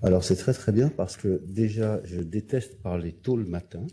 Alors c'est très très bien parce que déjà je déteste parler tôt le matin,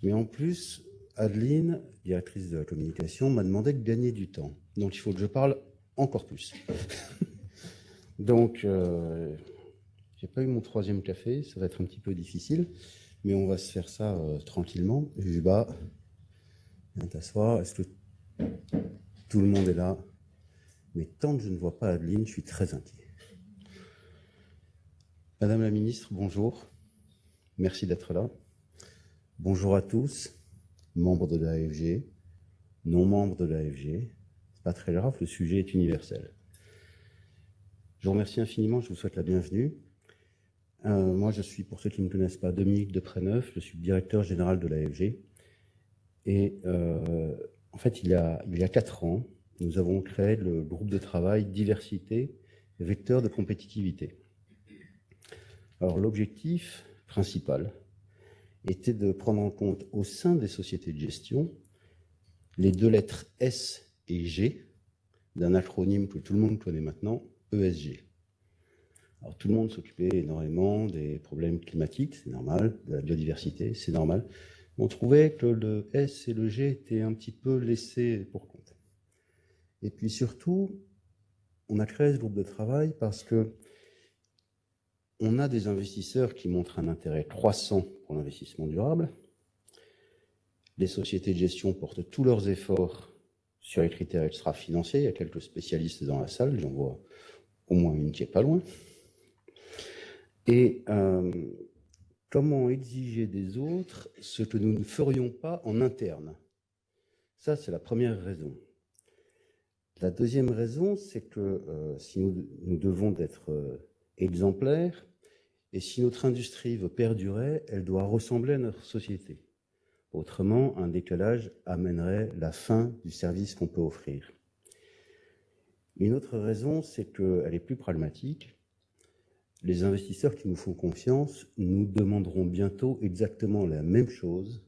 mais en plus Adeline, directrice de la communication, m'a demandé de gagner du temps. Donc il faut que je parle encore plus. Donc j'ai pas eu mon troisième café, ça va être un petit peu difficile, mais on va se faire ça tranquillement. Juba, viens t'asseoir. Est-ce que tout le monde est là? Mais tant que je ne vois pas Adeline, je suis très inquiet. Madame la ministre, bonjour. Merci d'être là. Bonjour à tous, membres de l'AFG, non membres de l'AFG. C'est pas très grave, le sujet est universel. Je vous remercie infiniment, je vous souhaite la bienvenue. Moi, je suis, pour ceux qui ne me connaissent pas, Dominique Depréneuf, je suis directeur général de l'AFG. Et en fait, il y a 4 ans, nous avons créé le groupe de travail Diversité, vecteur de compétitivité. Alors, l'objectif principal était de prendre en compte au sein des sociétés de gestion les 2 lettres S et G d'un acronyme que tout le monde connaît maintenant, ESG. Alors, tout le monde s'occupait énormément des problèmes climatiques, c'est normal, de la biodiversité, c'est normal. On trouvait que le S et le G étaient un petit peu laissés pour compte. Et puis surtout, on a créé ce groupe de travail parce que on a des investisseurs qui montrent un intérêt croissant pour l'investissement durable. Les sociétés de gestion portent tous leurs efforts sur les critères extra-financiers. Il y a quelques spécialistes dans la salle, j'en vois au moins une qui est pas loin. Et comment exiger des autres ce que nous ne ferions pas en interne? Ça, c'est la première raison. La deuxième raison, c'est que si nous devons être exemplaires, et si notre industrie veut perdurer, elle doit ressembler à notre société. Autrement, un décalage amènerait la fin du service qu'on peut offrir. Une autre raison, c'est qu'elle est plus pragmatique. Les investisseurs qui nous font confiance nous demanderont bientôt exactement la même chose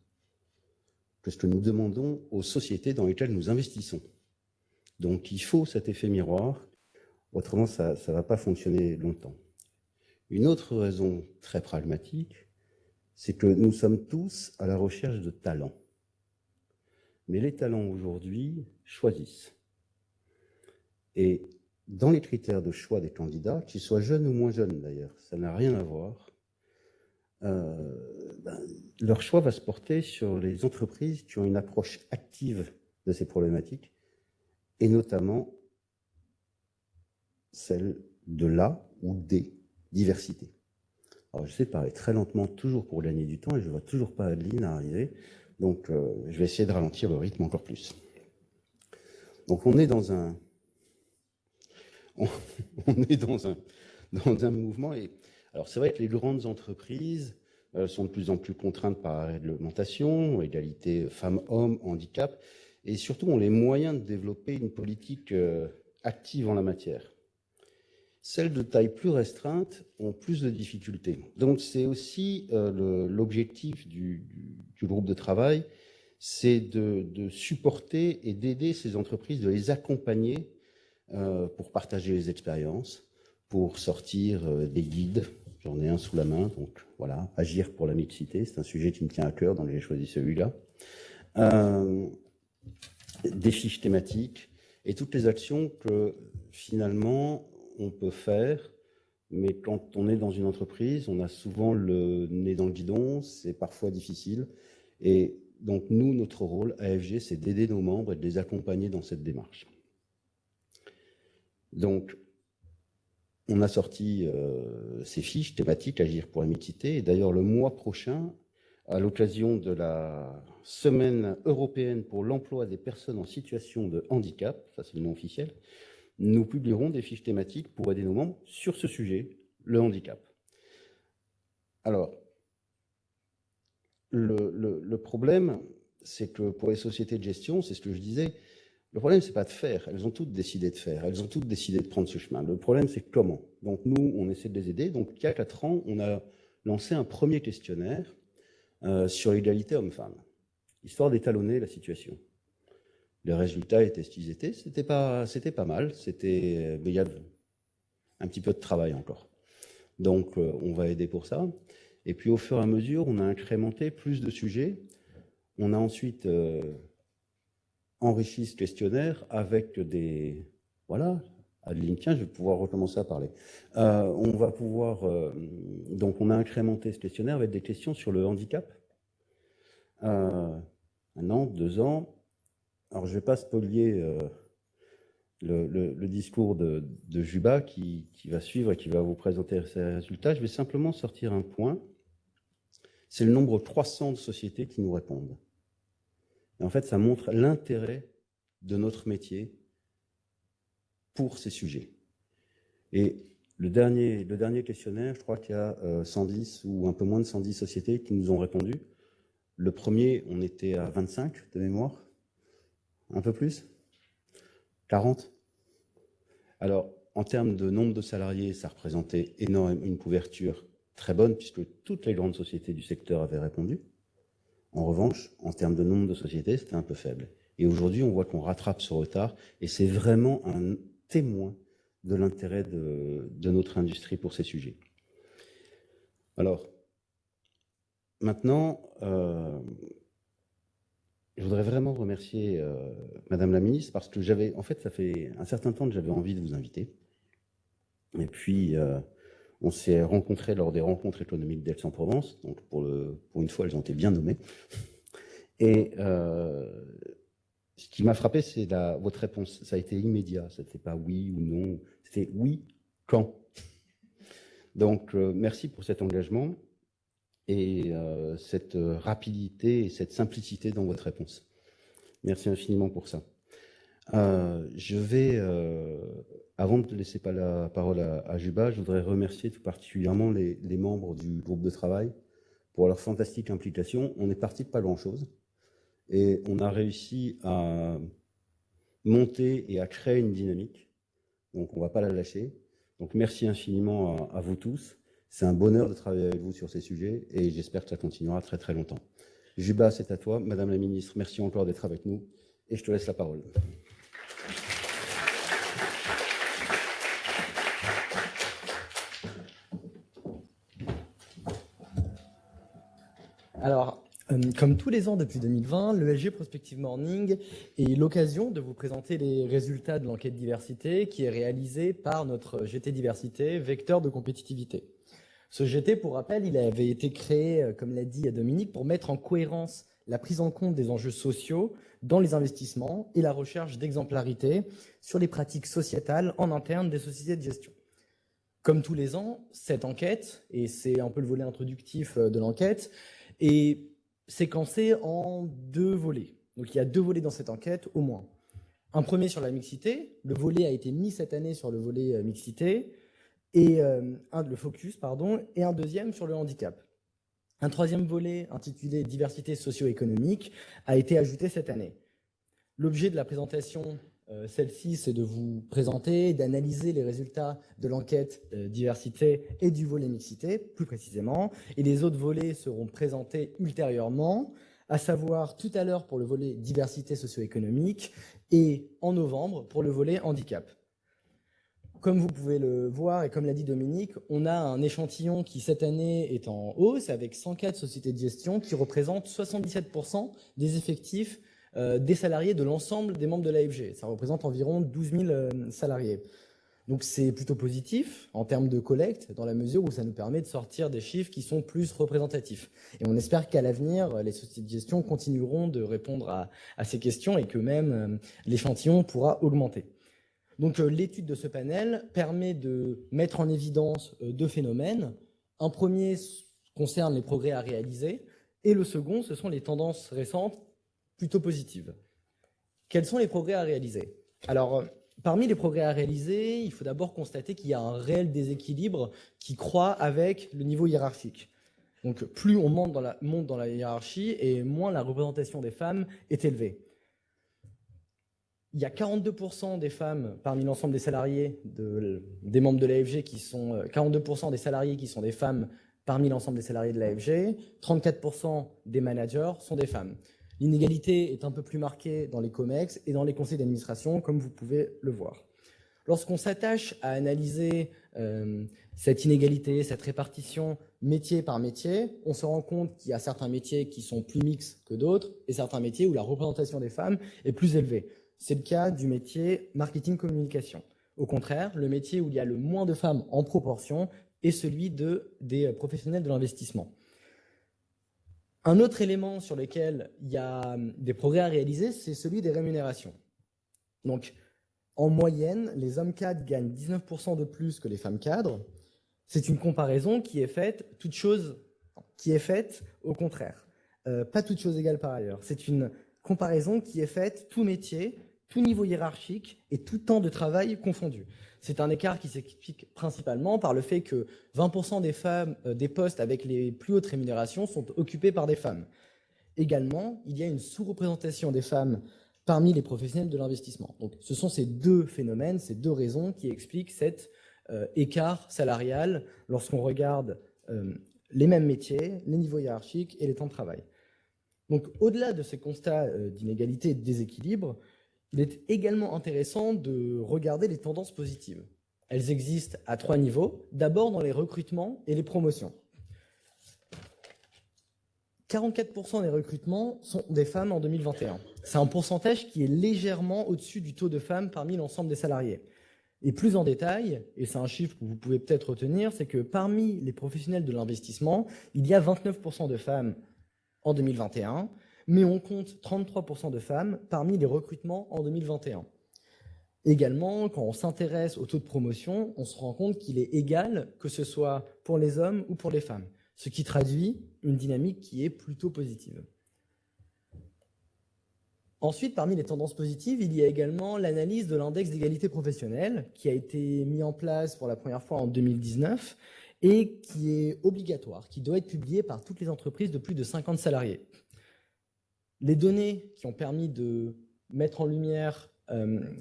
que ce que nous demandons aux sociétés dans lesquelles nous investissons. Donc il faut cet effet miroir, autrement ça ne va pas fonctionner longtemps. Une autre raison très pragmatique, c'est que nous sommes tous à la recherche de talents. Mais les talents aujourd'hui choisissent. Et dans les critères de choix des candidats, qu'ils soient jeunes ou moins jeunes d'ailleurs, ça n'a rien à voir, leur choix va se porter sur les entreprises qui ont une approche active de ces problématiques, et notamment celle de la ou des diversités. Alors j'essaie de parler très lentement, toujours pour gagner du temps, et je ne vois toujours pas Adeline arriver, donc je vais essayer de ralentir le rythme encore plus. Donc on est dans un mouvement, et alors c'est vrai que les grandes entreprises sont de plus en plus contraintes par la réglementation, égalité femmes-hommes, handicap, et surtout ont les moyens de développer une politique active en la matière. Celles de taille plus restreinte ont plus de difficultés. Donc c'est aussi l'objectif du groupe de travail, c'est de supporter et d'aider ces entreprises, de les accompagner pour partager les expériences, pour sortir des guides. J'en ai un sous la main, donc voilà, agir pour la mixité, c'est un sujet qui me tient à cœur, donc j'ai choisi celui-là. Des fiches thématiques et toutes les actions que finalement on peut faire, mais quand on est dans une entreprise, on a souvent le nez dans le guidon, c'est parfois difficile. Et donc nous, notre rôle, AFG, c'est d'aider nos membres et de les accompagner dans cette démarche. Donc, on a sorti ces fiches thématiques Agir pour la mixité. Et d'ailleurs, le mois prochain, à l'occasion de la Semaine européenne pour l'emploi des personnes en situation de handicap, ça c'est le nom officiel, nous publierons des fiches thématiques pour aider nos membres sur ce sujet, le handicap. Alors, le problème, c'est que pour les sociétés de gestion, c'est ce que je disais, le problème, c'est pas de faire. Elles ont toutes décidé de faire. Elles ont toutes décidé de prendre ce chemin. Le problème, c'est comment. Donc, nous, on essaie de les aider. Donc, il y a 4 ans, on a lancé un premier questionnaire sur l'égalité homme-femme, histoire d'étalonner la situation. Les résultats étaient ce qu'ils étaient. C'était pas mal. Mais il y a un petit peu de travail encore. Donc, on va aider pour ça. Et puis, au fur et à mesure, on a incrémenté plus de sujets. On a ensuite enrichi ce questionnaire avec des... Voilà, Adeline, tiens, je vais pouvoir recommencer à parler. On va pouvoir... donc, on a incrémenté ce questionnaire avec des questions sur le handicap. 1 an, 2 ans. Alors, je ne vais pas spolier le discours de Juba qui va suivre et qui va vous présenter ses résultats. Je vais simplement sortir un point. C'est le nombre 300 de sociétés qui nous répondent. Et en fait, ça montre l'intérêt de notre métier pour ces sujets. Et le dernier questionnaire, je crois qu'il y a 110 ou un peu moins de 110 sociétés qui nous ont répondu. Le premier, on était à 25 de mémoire. Un peu plus 40. Alors, en termes de nombre de salariés, ça représentait une couverture très bonne, puisque toutes les grandes sociétés du secteur avaient répondu. En revanche, en termes de nombre de sociétés, c'était un peu faible. Et aujourd'hui, on voit qu'on rattrape ce retard, et c'est vraiment un témoin de l'intérêt de notre industrie pour ces sujets. Alors, maintenant, je voudrais vraiment remercier Madame la Ministre, parce que en fait, ça fait un certain temps que j'avais envie de vous inviter. Et puis, on s'est rencontrés lors des rencontres économiques d'Aix-en-Provence. Donc, pour une fois, elles ont été bien nommées. Et ce qui m'a frappé, c'est votre réponse. Ça a été immédiat. Ce n'était pas oui ou non. C'était oui, quand. Donc, merci pour cet engagement et cette rapidité et cette simplicité dans votre réponse. Merci infiniment pour ça. Je vais, avant de laisser pas la parole à Juba, je voudrais remercier tout particulièrement les membres du groupe de travail pour leur fantastique implication. On est parti de pas grand-chose et on a réussi à monter et à créer une dynamique. Donc, on ne va pas la lâcher. Donc, merci infiniment à vous tous. C'est un bonheur de travailler avec vous sur ces sujets et j'espère que ça continuera très très longtemps. Juba, c'est à toi. Madame la Ministre, merci encore d'être avec nous et je te laisse la parole. Alors, comme tous les ans depuis 2020, l'ESG Prospective Morning est l'occasion de vous présenter les résultats de l'enquête diversité qui est réalisée par notre GT Diversité, vecteur de compétitivité. Ce GT, pour rappel, il avait été créé, comme l'a dit Dominique, pour mettre en cohérence la prise en compte des enjeux sociaux dans les investissements et la recherche d'exemplarité sur les pratiques sociétales en interne des sociétés de gestion. Comme tous les ans, cette enquête, et c'est un peu le volet introductif de l'enquête, est séquencée en 2 volets. Donc il y a 2 volets dans cette enquête au moins. Un premier sur la mixité, le volet a été mis cette année sur le volet mixité, et le focus, et un deuxième sur le handicap. Un troisième volet intitulé diversité socio-économique a été ajouté cette année. L'objet de la présentation, celle-ci, c'est de vous présenter, d'analyser les résultats de l'enquête diversité et du volet mixité, plus précisément, et les autres volets seront présentés ultérieurement, à savoir tout à l'heure pour le volet diversité socio-économique et en novembre pour le volet handicap. Comme vous pouvez le voir et comme l'a dit Dominique, on a un échantillon qui cette année est en hausse avec 104 sociétés de gestion qui représentent 77% des effectifs des salariés de l'ensemble des membres de l'AFG. Ça représente environ 12 000 salariés. Donc c'est plutôt positif en termes de collecte dans la mesure où ça nous permet de sortir des chiffres qui sont plus représentatifs. Et on espère qu'à l'avenir, les sociétés de gestion continueront de répondre à ces questions et que même l'échantillon pourra augmenter. Donc l'étude de ce panel permet de mettre en évidence 2 phénomènes. Un premier concerne les progrès à réaliser et le second, ce sont les tendances récentes plutôt positives. Quels sont les progrès à réaliser? Alors, parmi les progrès à réaliser, il faut d'abord constater qu'il y a un réel déséquilibre qui croît avec le niveau hiérarchique. Donc plus on monte dans la hiérarchie et moins la représentation des femmes est élevée. Il y a 42% des femmes parmi l'ensemble des salariés des membres de l'AFG qui sont 42% des salariés qui sont des femmes parmi l'ensemble des salariés de l'AFG, 34% des managers sont des femmes. L'inégalité est un peu plus marquée dans les COMEX et dans les conseils d'administration, comme vous pouvez le voir. Lorsqu'on s'attache à analyser cette inégalité, cette répartition métier par métier, on se rend compte qu'il y a certains métiers qui sont plus mixtes que d'autres et certains métiers où la représentation des femmes est plus élevée. C'est le cas du métier marketing-communication. Au contraire, le métier où il y a le moins de femmes en proportion est celui des professionnels de l'investissement. Un autre élément sur lequel il y a des progrès à réaliser, c'est celui des rémunérations. Donc, en moyenne, les hommes cadres gagnent 19% de plus que les femmes cadres. C'est une comparaison qui est faite, au contraire. Pas toute chose égale par ailleurs. C'est une comparaison qui est faite tout métier, tout niveau hiérarchique et tout temps de travail confondu. C'est un écart qui s'explique principalement par le fait que 20% des postes avec les plus hautes rémunérations sont occupés par des femmes. Également, il y a une sous-représentation des femmes parmi les professionnels de l'investissement. Donc, ce sont ces deux phénomènes, ces deux raisons qui expliquent cet écart salarial lorsqu'on regarde les mêmes métiers, les niveaux hiérarchiques et les temps de travail. Donc, au-delà de ces constats d'inégalité et de déséquilibre, il est également intéressant de regarder les tendances positives. Elles existent à 3 niveaux. D'abord dans les recrutements et les promotions. 44% des recrutements sont des femmes en 2021. C'est un pourcentage qui est légèrement au-dessus du taux de femmes parmi l'ensemble des salariés. Et plus en détail, et c'est un chiffre que vous pouvez peut-être retenir, c'est que parmi les professionnels de l'investissement, il y a 29% de femmes en 2021, mais on compte 33% de femmes parmi les recrutements en 2021. Également, quand on s'intéresse au taux de promotion, on se rend compte qu'il est égal, que ce soit pour les hommes ou pour les femmes, ce qui traduit une dynamique qui est plutôt positive. Ensuite, parmi les tendances positives, il y a également l'analyse de l'index d'égalité professionnelle qui a été mis en place pour la première fois en 2019 et qui est obligatoire, qui doit être publié par toutes les entreprises de plus de 50 salariés. Les données qui ont permis de mettre en lumière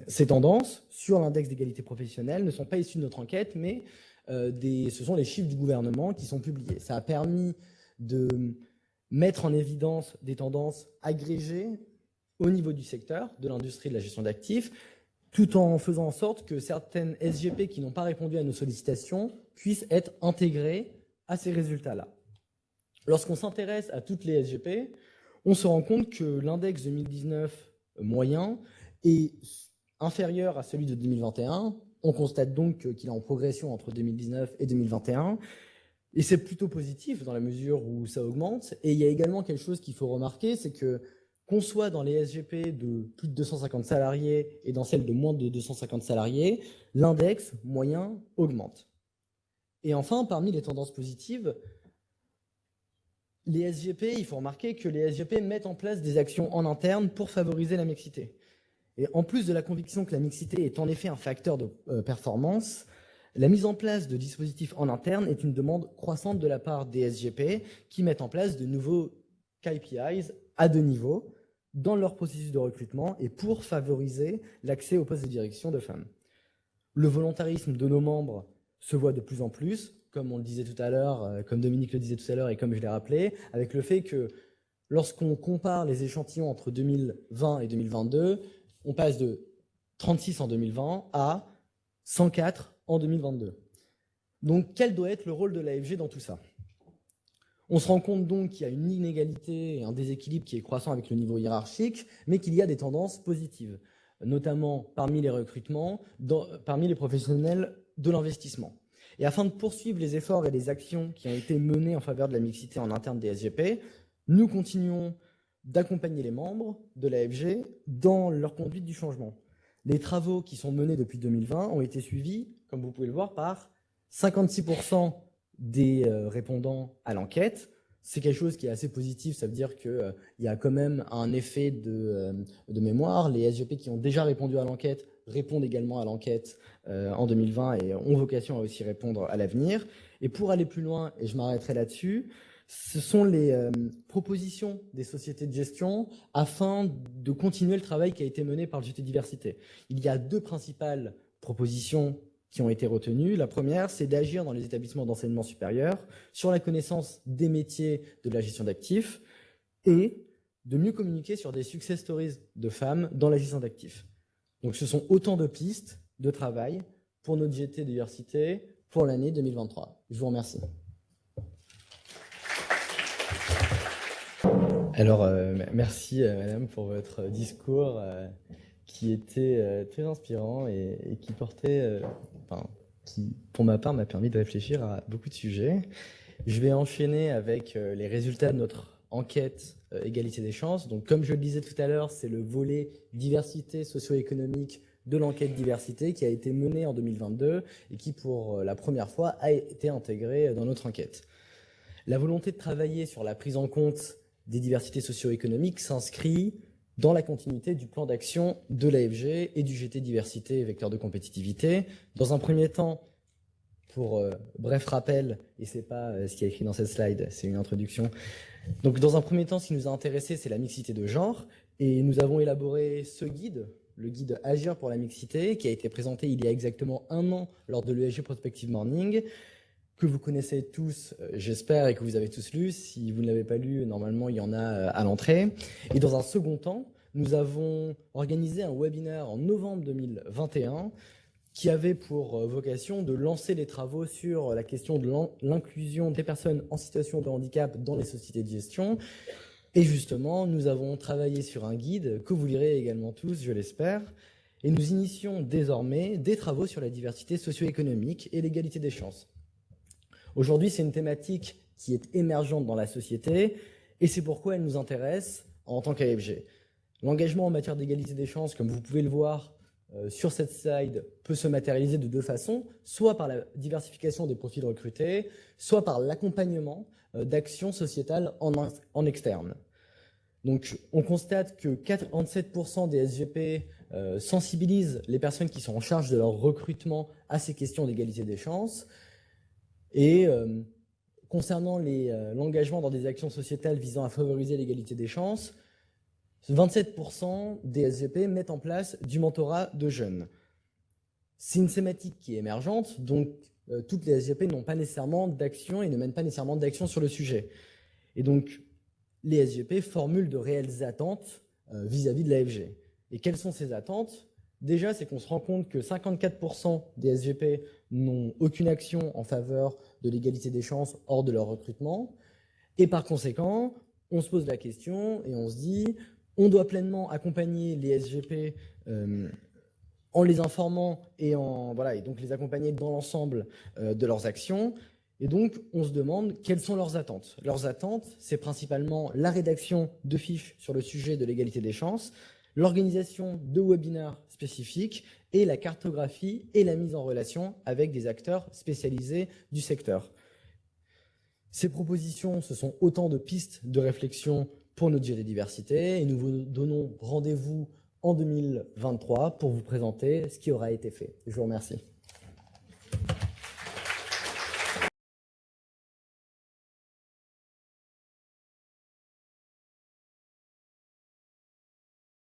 ces tendances sur l'index d'égalité professionnelle ne sont pas issues de notre enquête, mais ce sont les chiffres du gouvernement qui sont publiés. Ça a permis de mettre en évidence des tendances agrégées au niveau du secteur, de l'industrie de la gestion d'actifs, tout en faisant en sorte que certaines SGP qui n'ont pas répondu à nos sollicitations puissent être intégrées à ces résultats-là. Lorsqu'on s'intéresse à toutes les SGP, on se rend compte que l'index 2019 moyen est inférieur à celui de 2021. On constate donc qu'il est en progression entre 2019 et 2021. Et c'est plutôt positif dans la mesure où ça augmente. Et il y a également quelque chose qu'il faut remarquer, c'est que qu'on soit dans les SGP de plus de 250 salariés et dans celles de moins de 250 salariés, l'index moyen augmente. Et enfin, parmi les tendances positives, les SGP, il faut remarquer que les SGP mettent en place des actions en interne pour favoriser la mixité. Et en plus de la conviction que la mixité est en effet un facteur de performance, la mise en place de dispositifs en interne est une demande croissante de la part des SGP qui mettent en place de nouveaux KPIs à 2 niveaux dans leur processus de recrutement et pour favoriser l'accès aux postes de direction de femmes. Le volontarisme de nos membres se voit de plus en plus, comme on le disait tout à l'heure, comme Dominique le disait tout à l'heure et comme je l'ai rappelé, avec le fait que lorsqu'on compare les échantillons entre 2020 et 2022, on passe de 36 en 2020 à 104 en 2022. Donc, quel doit être le rôle de l'AFG dans tout ça ? On se rend compte donc qu'il y a une inégalité et un déséquilibre qui est croissant avec le niveau hiérarchique, mais qu'il y a des tendances positives, notamment parmi les recrutements, parmi les professionnels de l'investissement. Et afin de poursuivre les efforts et les actions qui ont été menées en faveur de la mixité en interne des SGP, nous continuons d'accompagner les membres de l'AFG dans leur conduite du changement. Les travaux qui sont menés depuis 2020 ont été suivis, comme vous pouvez le voir, par 56% des répondants à l'enquête. C'est quelque chose qui est assez positif, ça veut dire qu'il y a quand même un effet de mémoire. Les SGP qui ont déjà répondu à l'enquête répondent également à l'enquête en 2020 et ont vocation à aussi répondre à l'avenir. Et pour aller plus loin, et je m'arrêterai là-dessus, ce sont les propositions des sociétés de gestion afin de continuer le travail qui a été mené par le GT Diversité. Il y a 2 principales propositions qui ont été retenues. La première, c'est d'agir dans les établissements d'enseignement supérieur sur la connaissance des métiers de la gestion d'actifs et de mieux communiquer sur des success stories de femmes dans la gestion d'actifs. Donc ce sont autant de pistes de travail pour notre GT Diversité, pour l'année 2023. Je vous remercie. Alors, merci Madame pour votre discours qui était très inspirant et qui portait, qui pour ma part m'a permis de réfléchir à beaucoup de sujets. Je vais enchaîner avec les résultats de notre enquête égalité des chances. Donc, comme je le disais tout à l'heure, c'est le volet diversité socio-économique de l'enquête diversité qui a été menée en 2022 et qui, pour la première fois, a été intégré dans notre enquête. La volonté de travailler sur la prise en compte des diversités socio-économiques s'inscrit dans la continuité du plan d'action de l'AFG et du GT Diversité Vecteur de compétitivité. Dans un premier temps, pour bref rappel, et c'est pas ce qui est écrit dans cette slide, c'est une introduction. Donc dans un premier temps, ce qui nous a intéressé, c'est la mixité de genre, et nous avons élaboré ce guide, le guide Agir pour la mixité, qui a été présenté il y a exactement 1 an lors de l'ESG Prospective Morning, que vous connaissez tous, j'espère, et que vous avez tous lu. Si vous ne l'avez pas lu, normalement, il y en a à l'entrée. Et dans un second temps, nous avons organisé un webinaire en novembre 2021 qui avait pour vocation de lancer les travaux sur la question de l'inclusion des personnes en situation de handicap dans les sociétés de gestion. Et justement, nous avons travaillé sur un guide que vous lirez également tous, je l'espère. Et nous initions désormais des travaux sur la diversité socio-économique et l'égalité des chances. Aujourd'hui, c'est une thématique qui est émergente dans la société et c'est pourquoi elle nous intéresse en tant qu'AFG. L'engagement en matière d'égalité des chances, comme vous pouvez le voir sur cette slide, peut se matérialiser de 2 façons, soit par la diversification des profils recrutés, soit par l'accompagnement d'actions sociétales en externe. Donc, on constate que 47% des SGP sensibilisent les personnes qui sont en charge de leur recrutement à ces questions d'égalité des chances. Et concernant l'engagement dans des actions sociétales visant à favoriser l'égalité des chances, 27% des SGP mettent en place du mentorat de jeunes. C'est une thématique qui est émergente, donc toutes les SGP n'ont pas nécessairement d'action et ne mènent pas nécessairement d'action sur le sujet. Et donc, les SGP formulent de réelles attentes vis-à-vis de l'AFG. Et quelles sont ces attentes ? Déjà, c'est qu'on se rend compte que 54% des SGP n'ont aucune action en faveur de l'égalité des chances hors de leur recrutement. Et par conséquent, on se pose la question et on se dit, on doit pleinement accompagner les SGP en les informant et donc les accompagner dans l'ensemble de leurs actions. Et donc, on se demande quelles sont leurs attentes. Leurs attentes, c'est principalement la rédaction de fiches sur le sujet de l'égalité des chances, l'organisation de webinaires spécifiques et la cartographie et la mise en relation avec des acteurs spécialisés du secteur. Ces propositions, ce sont autant de pistes de réflexion pour notre GT Diversité et nous vous donnons rendez-vous en 2023 pour vous présenter ce qui aura été fait. Je vous remercie.